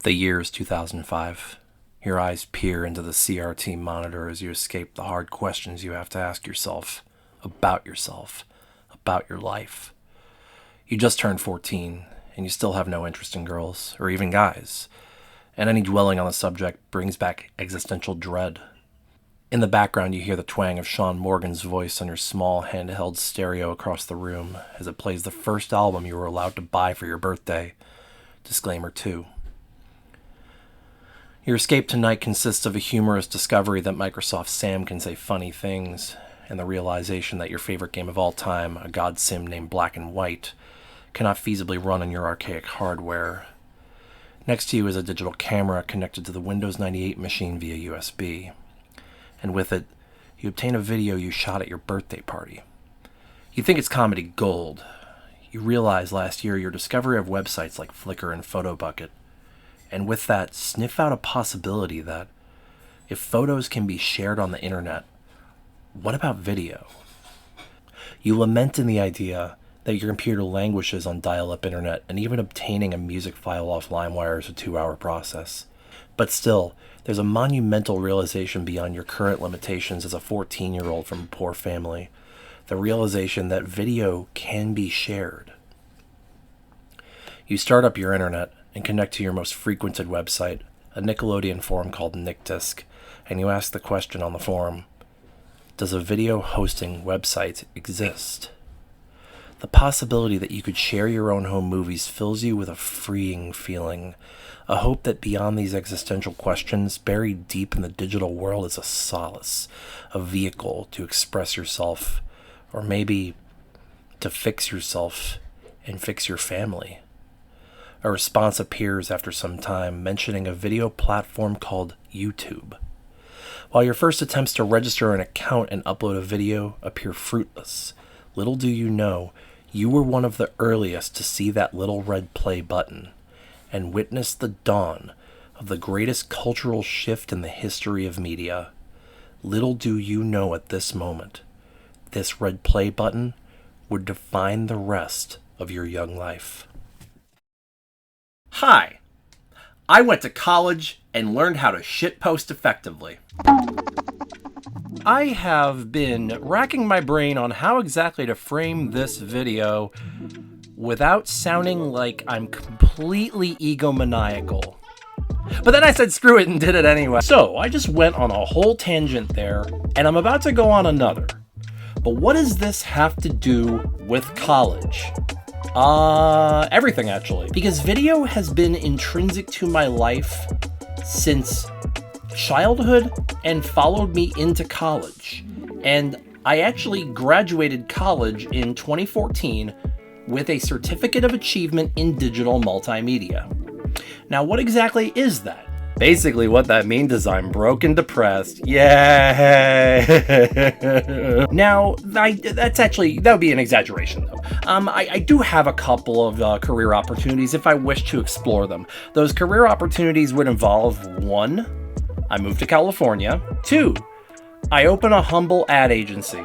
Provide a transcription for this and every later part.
The year is 2005. Your eyes peer into the CRT monitor as you escape the hard questions you have to ask yourself, about your life. You just turned 14, and you still have no interest in girls, or even guys, and any dwelling on the subject brings back existential dread. In the background, you hear the twang of Sean Morgan's voice on your small handheld stereo across the room as it plays the first album you were allowed to buy for your birthday. Disclaimer 2. Your escape tonight consists of a humorous discovery that Microsoft Sam can say funny things, and the realization that your favorite game of all time, a god sim named Black and White, cannot feasibly run on your archaic hardware. Next to you is a digital camera connected to the Windows 98 machine via USB, and with it, you obtain a video you shot at your birthday party. You think it's comedy gold. You realize last year your discovery of websites like Flickr and PhotoBucket, and with that, sniff out a possibility that if photos can be shared on the internet, what about video? You lament in the idea that your computer languishes on dial-up internet, and even obtaining a music file off LimeWire is a 2-hour process. But still, there's a monumental realization beyond your current limitations as a 14-year-old from a poor family. The realization that video can be shared. You start up your internet and connect to your most frequented website, a Nickelodeon forum called NickDisc, and you ask the question on the forum, does a video hosting website exist? The possibility that you could share your own home movies fills you with a freeing feeling, a hope that beyond these existential questions, buried deep in the digital world is a solace, a vehicle to express yourself, or maybe to fix yourself and fix your family. A response appears after some time mentioning a video platform called YouTube. While your first attempts to register an account and upload a video appear fruitless, little do you know, you were one of the earliest to see that little red play button and witness the dawn of the greatest cultural shift in the history of media. Little do you know at this moment, this red play button would define the rest of your young life. Hi, I went to college and learned how to shitpost effectively. I have been racking my brain on how exactly to frame this video without sounding like I'm completely egomaniacal. But then I said screw it and did it anyway. So I just went on a whole tangent there, and I'm about to go on another. But what does this have to do with college? Everything actually. Because video has been intrinsic to my life since childhood and followed me into college. And I actually graduated college in 2014 with a Certificate of Achievement in Digital Multimedia. Now, what exactly is that? Basically, what that means is I'm broke and depressed. Yay! Now, that would be an exaggeration, though. I do have a couple of career opportunities if I wish to explore them. Those career opportunities would involve 1, I move to California. 2, I open a humble ad agency.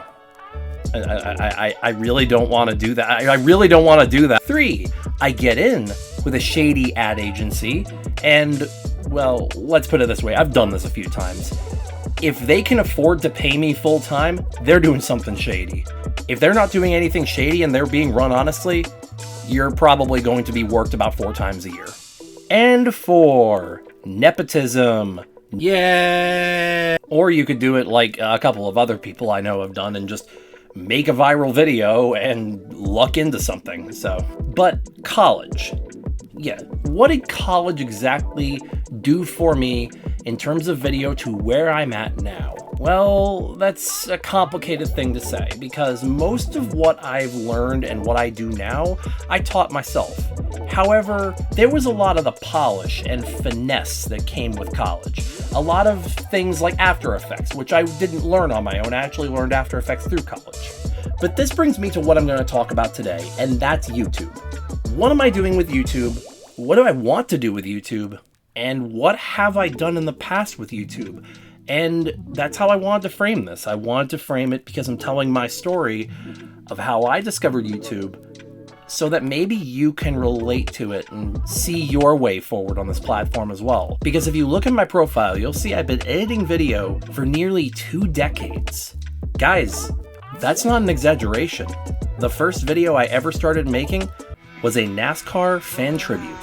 I really don't want to do that. I really don't want to do that. 3, I get in with a shady ad agency, and, well, let's put it this way. I've done this a few times. If they can afford to pay me full time, they're doing something shady. If they're not doing anything shady and they're being run honestly, you're probably going to be worked about 4 times a year. And 4, nepotism. Yeah. Or you could do it like a couple of other people I know have done and just make a viral video and luck into something. But college. Yeah, what did college exactly do for me in terms of video to where I'm at now? Well, that's a complicated thing to say, because most of what I've learned and what I do now, I taught myself. However, there was a lot of the polish and finesse that came with college. A lot of things like After Effects, which I didn't learn on my own. I actually learned After Effects through college. But this brings me to what I'm going to talk about today, and that's YouTube. What am I doing with YouTube? What do I want to do with YouTube? And what have I done in the past with YouTube? And that's how I wanted to frame this. I wanted to frame it because I'm telling my story of how I discovered YouTube so that maybe you can relate to it and see your way forward on this platform as well. Because if you look at my profile, you'll see I've been editing video for nearly 2 decades. Guys, that's not an exaggeration. The first video I ever started making was a NASCAR fan tribute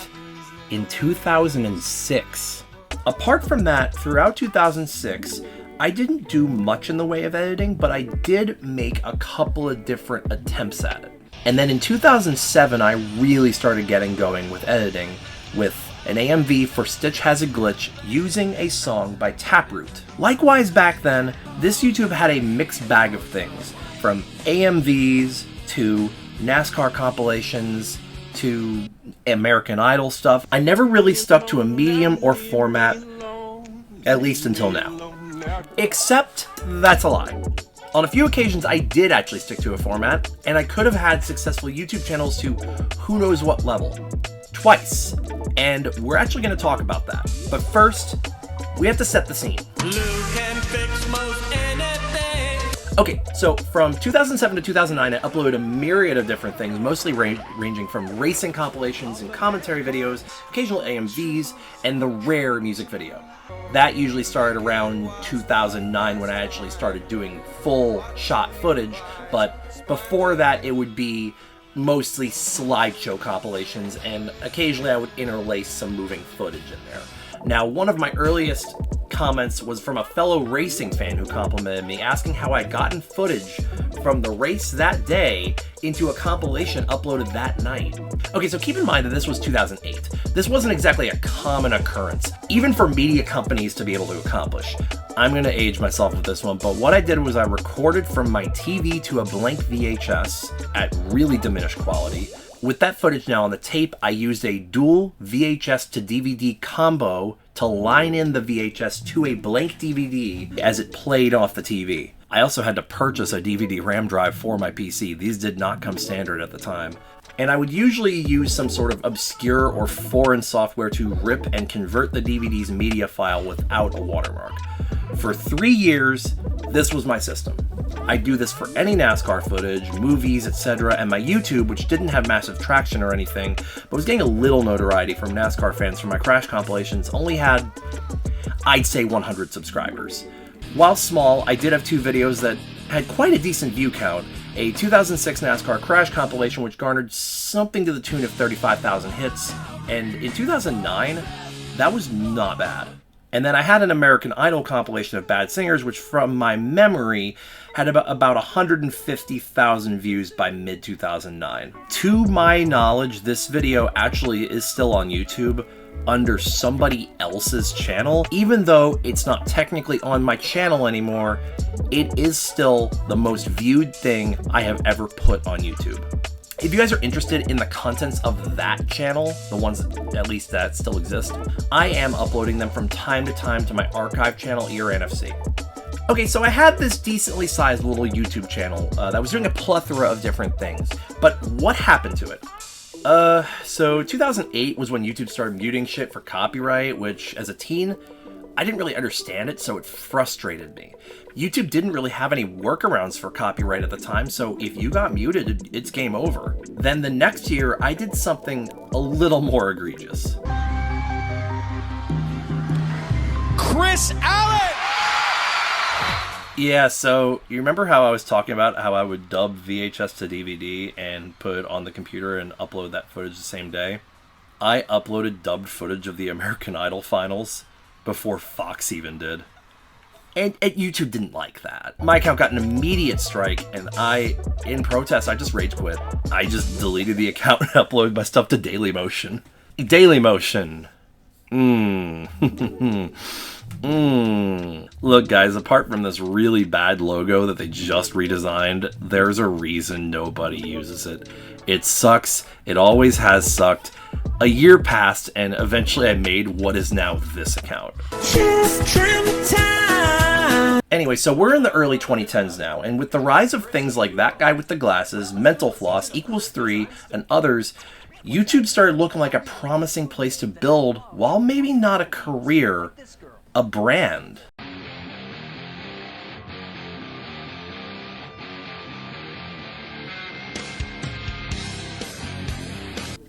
in 2006. Apart from that, throughout 2006, I didn't do much in the way of editing, but I did make a couple of different attempts at it. And then in 2007, I really started getting going with editing with an AMV for Stitch Has a Glitch using a song by Taproot. Likewise back then, this YouTube had a mixed bag of things, from AMVs to NASCAR compilations to American Idol stuff. I never really stuck to a medium or format, at least until now. Except, that's a lie. On a few occasions, I did actually stick to a format, and I could have had successful YouTube channels to who knows what level. Twice. And we're actually going to talk about that. But first, we have to set the scene. Okay, so from 2007 to 2009, I uploaded a myriad of different things, mostly ranging from racing compilations and commentary videos, occasional AMVs, and the rare music video. That usually started around 2009 when I actually started doing full shot footage, but before that it would be mostly slideshow compilations, and occasionally I would interlace some moving footage in there. Now, one of my earliest comments was from a fellow racing fan who complimented me, asking how I gotten footage from the race that day into a compilation uploaded that night. Okay, so keep in mind that this was 2008. This wasn't exactly a common occurrence, even for media companies to be able to accomplish. I'm going to age myself with this one, but what I did was I recorded from my TV to a blank VHS at really diminished quality. With that footage now on the tape, I used a dual VHS to DVD combo to line in the VHS to a blank DVD as it played off the TV. I also had to purchase a DVD RAM drive for my PC. These did not come standard at the time. And I would usually use some sort of obscure or foreign software to rip and convert the DVD's media file without a watermark. For 3 years, this was my system. I do this for any NASCAR footage, movies, etc., and my YouTube, which didn't have massive traction or anything, but was getting a little notoriety from NASCAR fans from my crash compilations, only had, I'd say, 100 subscribers. While small, I did have 2 videos that had quite a decent view count. A 2006 NASCAR crash compilation which garnered something to the tune of 35,000 hits, and in 2009, that was not bad. And then I had an American Idol compilation of bad singers, which from my memory had about 150,000 views by mid-2009. To my knowledge, this video actually is still on YouTube under somebody else's channel. Even though it's not technically on my channel anymore, it is still the most viewed thing I have ever put on YouTube. If you guys are interested in the contents of that channel, the ones at least that still exist, I am uploading them from time to time to my archive channel, ERNFC. Okay, so I had this decently sized little YouTube channel that was doing a plethora of different things, but what happened to it? So 2008 was when YouTube started muting shit for copyright, which as a teen, I didn't really understand it, so it frustrated me. YouTube didn't really have any workarounds for copyright at the time, so if you got muted, it's game over. Then the next year, I did something a little more egregious. Chris Allen! Yeah, so you remember how I was talking about how I would dub VHS to DVD and put it on the computer and upload that footage the same day? I uploaded dubbed footage of the American Idol finals before Fox even did. And YouTube didn't like that. My account got an immediate strike, and in protest, I just rage quit. I just deleted the account and uploaded my stuff to Dailymotion. Dailymotion. Look, guys, apart from this really bad logo that they just redesigned, there's a reason nobody uses it. It sucks. It always has sucked. A year passed, and eventually I made what is now this account. Anyway, so we're in the early 2010s now, and with the rise of things like That Guy with the Glasses, Mental Floss, Equals 3, and others, YouTube started looking like a promising place to build, while maybe not a career, a brand.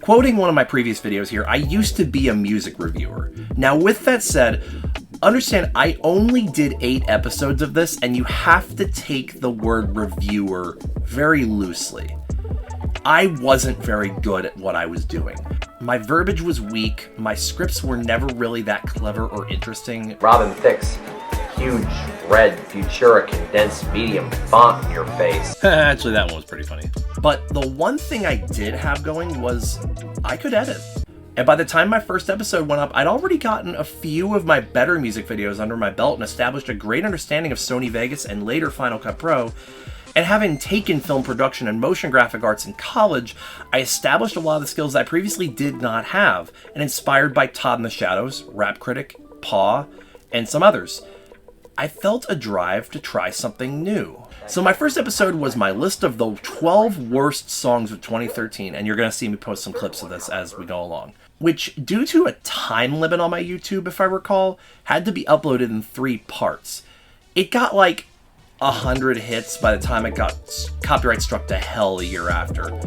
Quoting one of my previous videos here, I used to be a music reviewer. Now with that said, understand I only did 8 episodes of this, and you have to take the word reviewer very loosely. I wasn't very good at what I was doing. My verbiage was weak, my scripts were never really that clever or interesting. Robin Thicke's huge, red, Futura condensed medium font in your face. Actually, that one was pretty funny. But the one thing I did have going was I could edit. And by the time my first episode went up, I'd already gotten a few of my better music videos under my belt and established a great understanding of Sony Vegas and later Final Cut Pro. And having taken film production and motion graphic arts in college, I established a lot of the skills I previously did not have, and inspired by Todd in the Shadows, Rap Critic, Paw, and some others, I felt a drive to try something new. So my first episode was my list of the 12 worst songs of 2013, and you're going to see me post some clips of this as we go along, which, due to a time limit on my YouTube, if I recall, had to be uploaded in 3 parts. It got like 100 hits by the time it got copyright struck to hell a year after.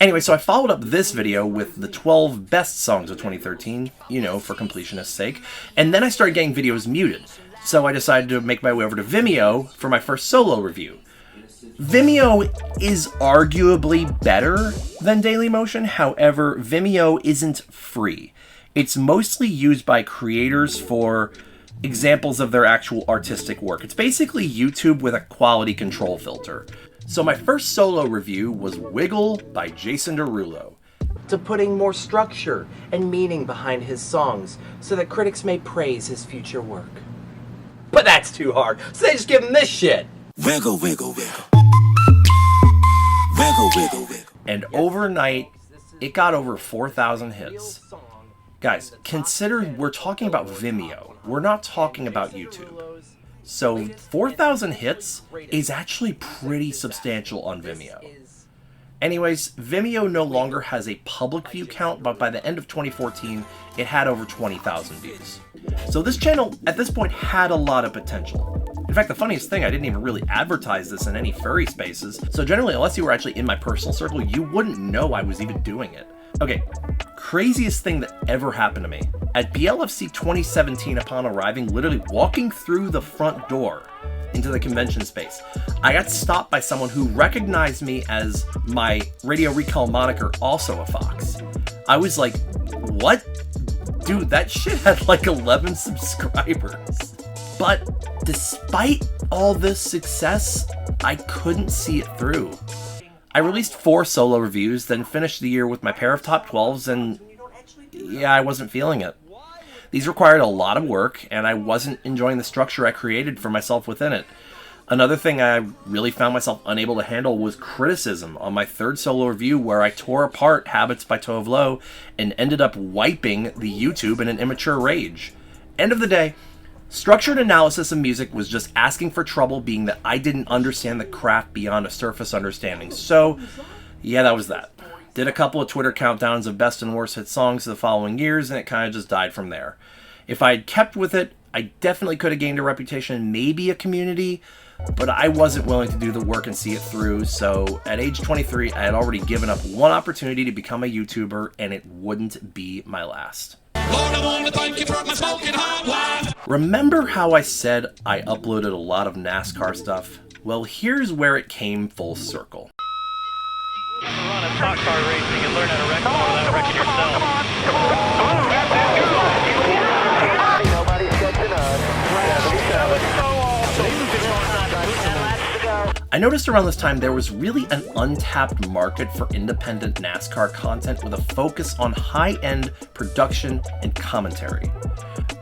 Anyway, so I followed up this video with the 12 best songs of 2013, you know, for completionist's sake, and then I started getting videos muted. So I decided to make my way over to Vimeo for my first solo review. Vimeo is arguably better than Dailymotion, however, Vimeo isn't free. It's mostly used by creators for examples of their actual artistic work. It's basically YouTube with a quality control filter. So my first solo review was Wiggle by Jason Derulo. To putting more structure and meaning behind his songs so that critics may praise his future work. But that's too hard, so they just give him this shit. Wiggle, wiggle, wiggle. Wiggle, wiggle, wiggle. And overnight, it got over 4,000 hits. Guys, consider we're talking about Vimeo. We're not talking about YouTube. So 4,000 hits is actually pretty substantial on Vimeo. Anyways, Vimeo no longer has a public view count, but by the end of 2014, it had over 20,000 views. So this channel, at this point, had a lot of potential. In fact, the funniest thing, I didn't even really advertise this in any furry spaces, so generally, unless you were actually in my personal circle, you wouldn't know I was even doing it. Okay, craziest thing that ever happened to me. At BLFC 2017, upon arriving, literally walking through the front door into the convention space, I got stopped by someone who recognized me as my Radio Recall moniker, also a fox. I was like, what? Dude, that shit had like 11 subscribers. But despite all this success, I couldn't see it through. I released 4 solo reviews, then finished the year with my pair of top 12s, and yeah, I wasn't feeling it. These required a lot of work, and I wasn't enjoying the structure I created for myself within it. Another thing I really found myself unable to handle was criticism on my 3rd solo review, where I tore apart Habits by Tove Lo and ended up wiping the YouTube in an immature rage. End of the day, structured analysis of music was just asking for trouble, being that I didn't understand the craft beyond a surface understanding. So, yeah, that was that. Did a couple of Twitter countdowns of best and worst hit songs the following years, and it kind of just died from there. If I had kept with it, I definitely could have gained a reputation, maybe a community, but I wasn't willing to do the work and see it through, so at age 23, I had already given up one opportunity to become a YouTuber, and it wouldn't be my last. Lord, I want to thank you for my smoking hot wife. Remember how I said I uploaded a lot of NASCAR stuff? Well, here's where it came full circle. Run a stock car racing and learn how to wreck them without wrecking yourself. Nobody's catching us. 77. I noticed around this time there was really an untapped market for independent NASCAR content with a focus on high-end production and commentary.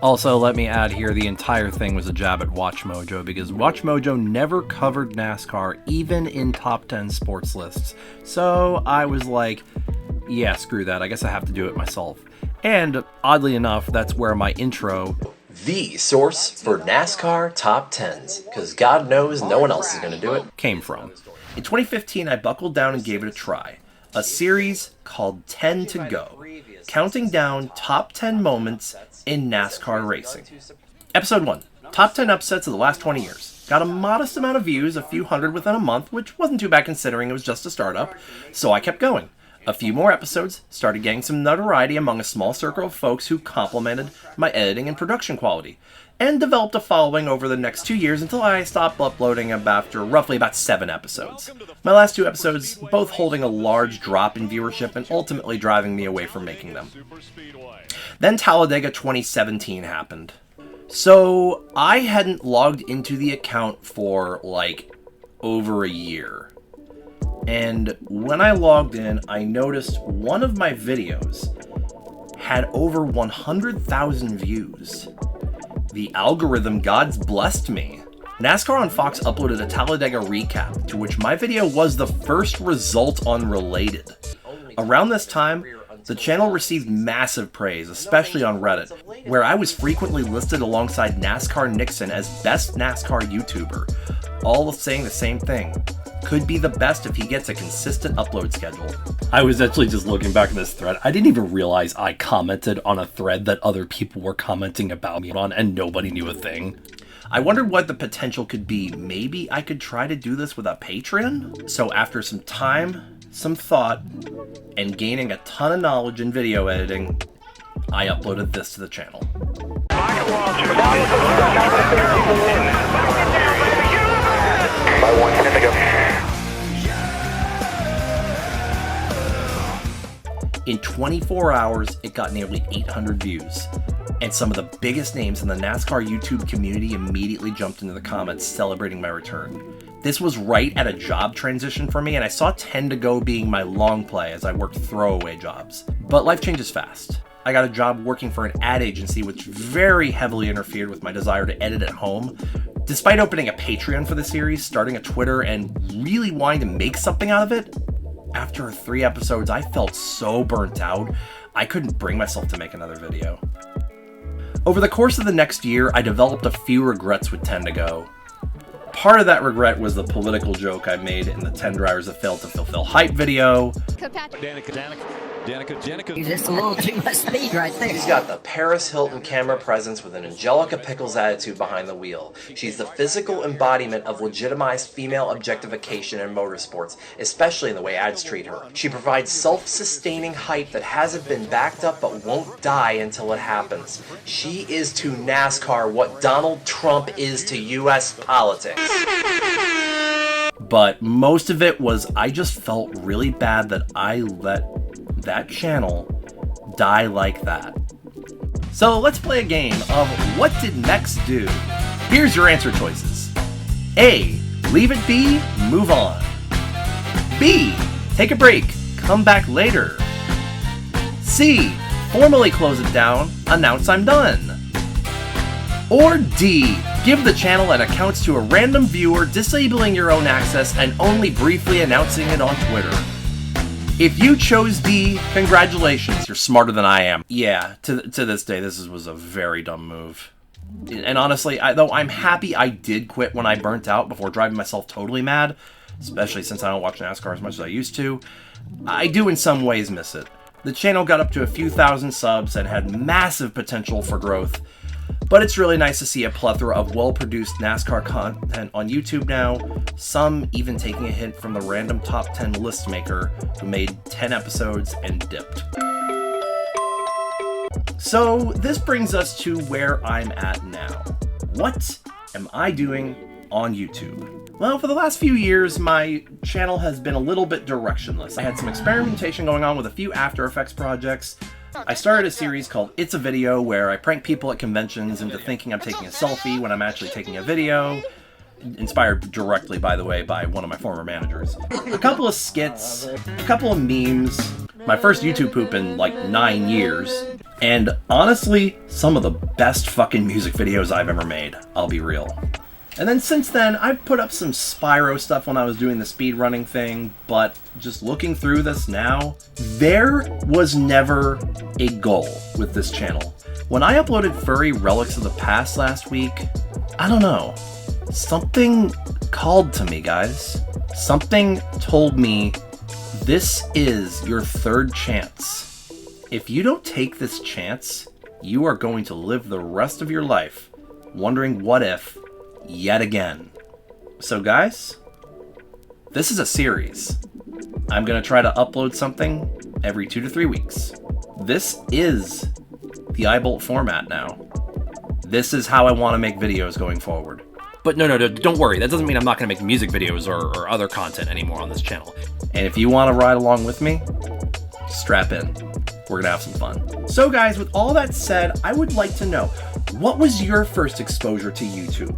Also, let me add here, the entire thing was a jab at WatchMojo, because WatchMojo never covered NASCAR, even in top 10 sports lists. So I was like, yeah, screw that, I guess I have to do it myself. And oddly enough, that's where my intro, The source for NASCAR top 10s, because God knows no one else is going to do it, came from. In 2015, I buckled down and gave it a try. A series called 10 to Go, counting down top 10 moments in NASCAR racing. Episode 1, top 10 upsets of the last 20 years. Got a modest amount of views, a few hundred within a month, which wasn't too bad considering it was just a startup, so I kept going. A few more episodes started getting some notoriety among a small circle of folks who complimented my editing and production quality, and developed a following over the next 2 years until I stopped uploading after roughly about 7 episodes. My last 2 episodes both holding a large drop in viewership and ultimately driving me away from making them. Then Talladega 2017 happened. So I hadn't logged into the account for like over a year. And when I logged in, I noticed one of my videos had over 100,000 views. The algorithm gods blessed me. NASCAR on Fox uploaded a Talladega recap, to which my video was the first result on Related. Around this time, the channel received massive praise, especially on Reddit, where I was frequently listed alongside NASCAR Nixon as best NASCAR YouTuber, all saying the same thing. Could be the best if he gets a consistent upload schedule. I was actually just looking back at this thread. I didn't even realize I commented on a thread that other people were commenting about me on and nobody knew a thing. I wondered what the potential could be. Maybe I could try to do this with a Patreon? So after some time, some thought, and gaining a ton of knowledge in video editing, I uploaded this to the channel. In 24 hours, it got nearly 800 views, and some of the biggest names in the NASCAR YouTube community immediately jumped into the comments celebrating my return. This was right at a job transition for me, and I saw 10 to go being my long play as I worked throwaway jobs. But life changes fast. I got a job working for an ad agency which very heavily interfered with my desire to edit at home. Despite opening a Patreon for the series, starting a Twitter, and really wanting to make something out of it, after 3 episodes, I felt so burnt out, I couldn't bring myself to make another video. Over the course of the next year, I developed a few regrets with 10 to go. Part of that regret was the political joke I made in the 10 drivers that failed to fulfill hype video. You're just a little too much speed right there. She's got the Paris Hilton camera presence with an Angelica Pickles attitude behind the wheel. She's the physical embodiment of legitimized female objectification in motorsports, especially in the way ads treat her. She provides self-sustaining hype that hasn't been backed up but won't die until it happens. She is to NASCAR what Donald Trump is to US politics. But most of it was I just felt really bad that I let that channel die like that. So let's play a game of what did Mex do? Here's your answer choices. A. Leave it be, move on. B. Take a break, come back later. C. Formally close it down, announce I'm done. Or D. Give the channel and accounts to a random viewer, disabling your own access and only briefly announcing it on Twitter. If you chose D, congratulations, you're smarter than I am. Yeah, to this day, this was a very dumb move. And honestly, though I'm happy I did quit when I burnt out before driving myself totally mad, especially since I don't watch NASCAR as much as I used to, I do in some ways miss it. The channel got up to a few thousand subs and had massive potential for growth, but it's really nice to see a plethora of well-produced NASCAR content on YouTube now, some even taking a hint from the random top 10 list maker who made 10 episodes and dipped. So this brings us to where I'm at now. What am I doing on YouTube? Well, for the last few years, my channel has been a little bit directionless. I had some experimentation going on with a few After Effects projects. I started a series called It's a Video, where I prank people at conventions into thinking I'm taking a selfie when I'm actually taking a video. Inspired directly, by the way, by one of my former managers. A couple of skits, a couple of memes, my first YouTube poop in like 9 years, and honestly, some of the best fucking music videos I've ever made, I'll be real. And then since then, I've put up some Spyro stuff when I was doing the speedrunning thing, but just looking through this now, there was never a goal with this channel. When I uploaded Furry Relics of the Past last week, I don't know, something called to me, guys. Something told me, this is your third chance. If you don't take this chance, you are going to live the rest of your life wondering what if yet again. So guys, this is a series. I'm going to try to upload something every 2 to 3 weeks. This is the iBolt format now. This is how I want to make videos going forward. But no, don't worry. That doesn't mean I'm not going to make music videos or other content anymore on this channel. And if you want to ride along with me, strap in. We're going to have some fun. So guys, with all that said, I would like to know, what was your first exposure to YouTube?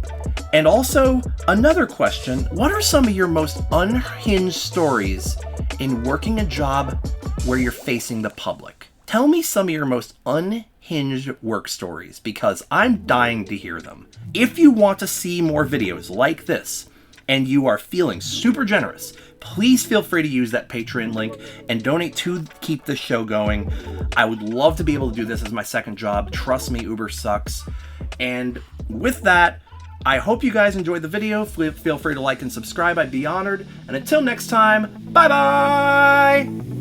And also, another question, what are some of your most unhinged stories in working a job where you're facing the public? Tell me some of your most unhinged work stories, because I'm dying to hear them. If you want to see more videos like this, and you are feeling super generous, please feel free to use that Patreon link and donate to keep this show going. I would love to be able to do this as my second job. Trust me, Uber sucks. And with that, I hope you guys enjoyed the video. Feel free to like and subscribe. I'd be honored. And until next time, bye-bye!